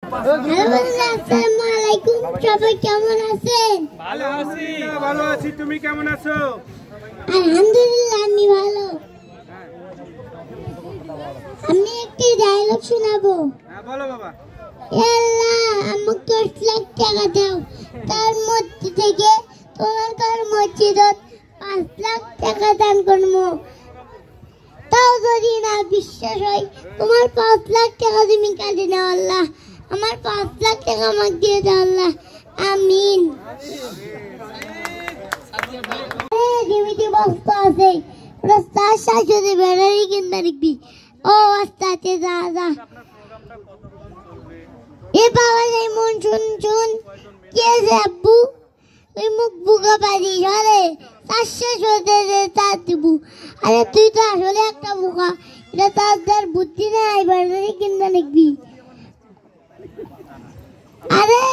আসসালামু আলাইকুম, সবাই কেমন আছেন? ভালো আছি, তুমি কেমন আছো? আলহামদুলিল্লাহ, আমি ভালো। আমি একটি ডায়লগ শোনাবো। বলো বাবা। আল্লাহ, আমাকে 10 লাখ টাকা দাও, তার মধ্যে থেকে তোমার মসজিদত 5 লাখ টাকা দান করবো। তাও যদি না বিশ্বাস হয়, তোমার 5 লাখ টাকা তুমি কাটে নাও আল্লাহ। আমার 5 লাখ টাকা আমাকে দিয়ে দাও আল্লাহ, আমিন। জমিতে বস্তা আছে, রাস্তার সাথে বেড়ারি কিনতে দেখবি। ও আস্তে যা যা। এ বাবা যাই মন শুন কে যে আব্বু তুই মুখ বুকা পারি সরে 400 তার দিব। আরে তুই তো আসলে একটা বুকা, এটা তার বুদ্ধি নাই, বেড়ারি কিনতে দেখবি। আরে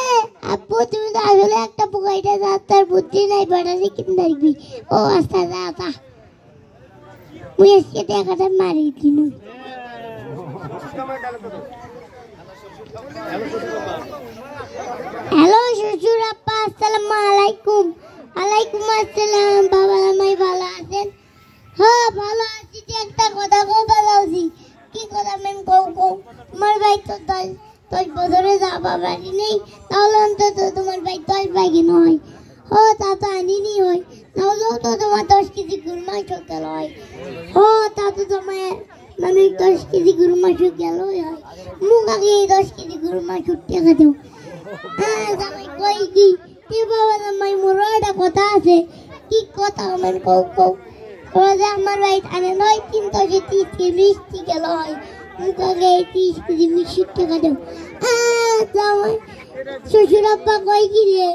আব্বু তুমি তো আসলে একটা বুকা, এটা তার বুদ্ধি নাই, বেড়ারি কিনতে দেখবি। ও আস্তে যা যা। মুই আজকে টাকাটা মারি দিনু। হ্যালো শ্বশুর আব্বা, আসসালামু আলাইকুম। ওয়ালাইকুম আসসালাম। বাবা আমি ভালো আছেন? হ্যাঁ ভালো আছি। একটা কথা কও ভালো আছি। কি কথা মেন কও? তোমার ভাই তো 10 বছরে যাবা বাড়ি নেই, তাহলে অন্তত তোমার ভাই 10 ভাগি নয়। ও তা তো আনিনি হয়, তাহলেও তো তোমার 10 কেজি গরুর মাংস গেল হয়। ও তা তো তোমার মানে 10 কেজি গরুর মাংস গেল হয়। মুখ আগে 10 কেজি গরুর মাংস টাকা দেও। হ্যাঁ জামাই কই কি তে বাবা জামাই মোর একটা কথা আছে। কি কথা আমার কও যে আমার ভাই আনে নয় 330 কেজি মিষ্টি গেল হয়। মুখ আগে 30 কেজি মিষ্টি টাকা দেও। জামাই শ্বশুর আব্বা কই কি রে?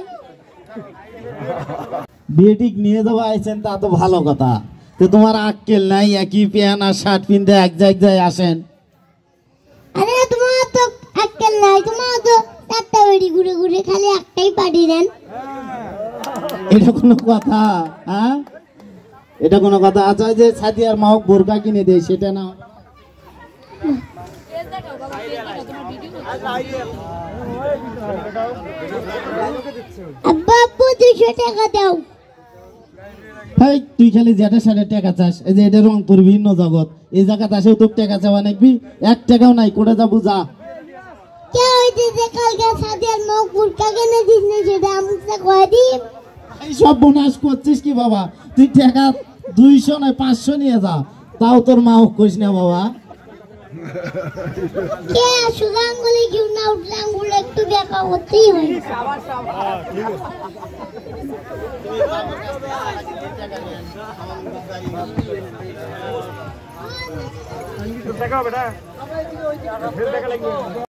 বিয়ে ঠিক নিয়ে যাওয়া আইছেন, তা তো ভালো কথা। তো তোমার আক্কেল নাই, একই প্যান্ট আর শার্ট পিনতে এক জায়গায় আসেন? আরে তোমার তো আক্কেল নাই, তোমার তো একটা বেড়ি ঘুরে ঘুরে খালি একটাই পাটি দেন। এটা কোনো কথা? হ্যাঁ এটা কোনো কথা? আচ্ছা যে সাদিয়ার মা বোরকা কিনে দেয় সেটা না? আব্বা আপু 200 টাকা দাও। ভাই তুই খালি যেটা সেটা টাকা চাস। এই যে এটা রংপুর ভিন্ন জগৎ, এই জায়গাতে আসেও তোর টাকা চাওয়া নাকবি? 1 টাকাও নাই, করে যাবো যা। কে হইতে যে কালকে সাদিয়ার মা বোরকা কিনে দিস না, সেটা আমাকে কয় দিন। এই সব বোনাস করছিস কি বাবা? তুই টাকা 200 নয় 500 নিয়ে যা, তাও তোর মা কইস না বাবা। কে সুগাঙ্গুলি কিউ না উঠলে আঙ্গুল একটু দেখা করতেই হয়। দেখা হবে না।